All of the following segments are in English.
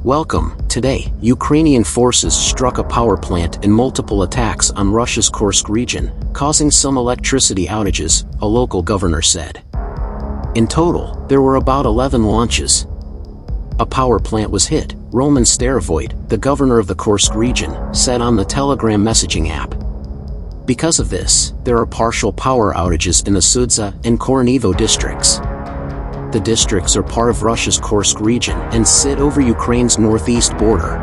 Welcome. Today, Ukrainian forces struck a power plant in multiple attacks on Russia's Kursk region, causing some electricity outages, a local governor said. In total, there were about 11 launches. A power plant was hit, Roman Starovoid, the governor of the Kursk region, said on the Telegram messaging app. Because of this, there are partial power outages in the Sudza and Kornivo districts. The districts are part of Russia's Kursk region and sit over Ukraine's northeast border.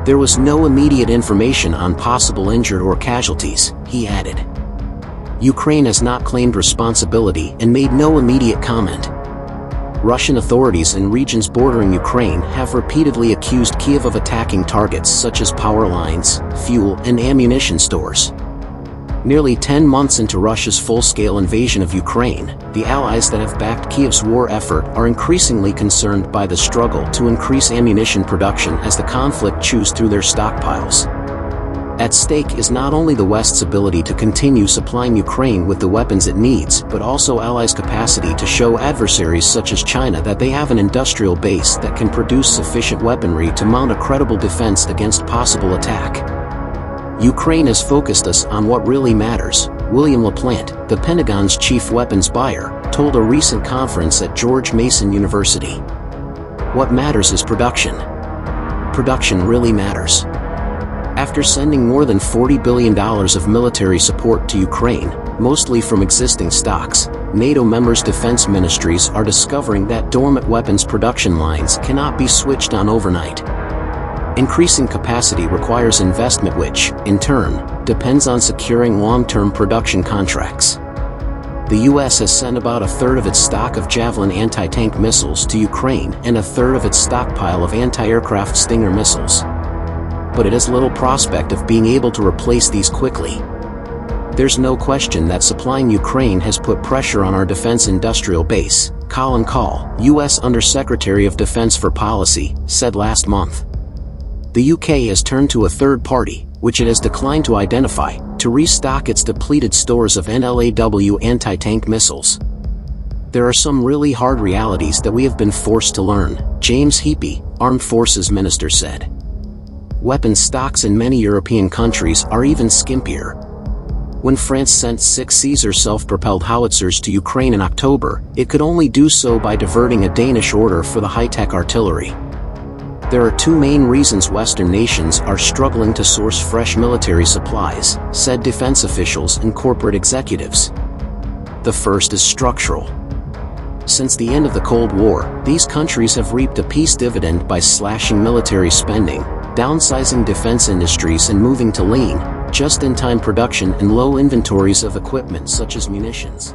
There was no immediate information on possible injured or casualties, he added. Ukraine has not claimed responsibility and made no immediate comment. Russian authorities in regions bordering Ukraine have repeatedly accused Kyiv of attacking targets such as power lines, fuel and ammunition stores. Nearly 10 months into Russia's full-scale invasion of Ukraine, the allies that have backed Kyiv's war effort are increasingly concerned by the struggle to increase ammunition production as the conflict chews through their stockpiles. At stake is not only the West's ability to continue supplying Ukraine with the weapons it needs, but also allies' capacity to show adversaries such as China that they have an industrial base that can produce sufficient weaponry to mount a credible defense against possible attack. Ukraine has focused us on what really matters, William LaPlante, the Pentagon's chief weapons buyer, told a recent conference at George Mason University. What matters is production. Production really matters. After sending more than $40 billion of military support to Ukraine, mostly from existing stocks, NATO members' defense ministries are discovering that dormant weapons production lines cannot be switched on overnight. Increasing capacity requires investment which, in turn, depends on securing long-term production contracts. The U.S. has sent about a third of its stock of Javelin anti-tank missiles to Ukraine and a third of its stockpile of anti-aircraft Stinger missiles. But it has little prospect of being able to replace these quickly. There's no question that supplying Ukraine has put pressure on our defense industrial base, Colin Kahl, U.S. Undersecretary of Defense for Policy, said last month. The UK has turned to a third party, which it has declined to identify, to restock its depleted stores of NLAW anti-tank missiles. There are some really hard realities that we have been forced to learn, James Heapy, Armed Forces Minister said. Weapons stocks in many European countries are even skimpier. When France sent 6 Caesar self-propelled howitzers to Ukraine in October, it could only do so by diverting a Danish order for the high-tech artillery. There are 2 main reasons Western nations are struggling to source fresh military supplies, said defense officials and corporate executives. The first is structural. Since the end of the Cold War, these countries have reaped a peace dividend by slashing military spending, downsizing defense industries and moving to lean, just-in-time production and low inventories of equipment such as munitions.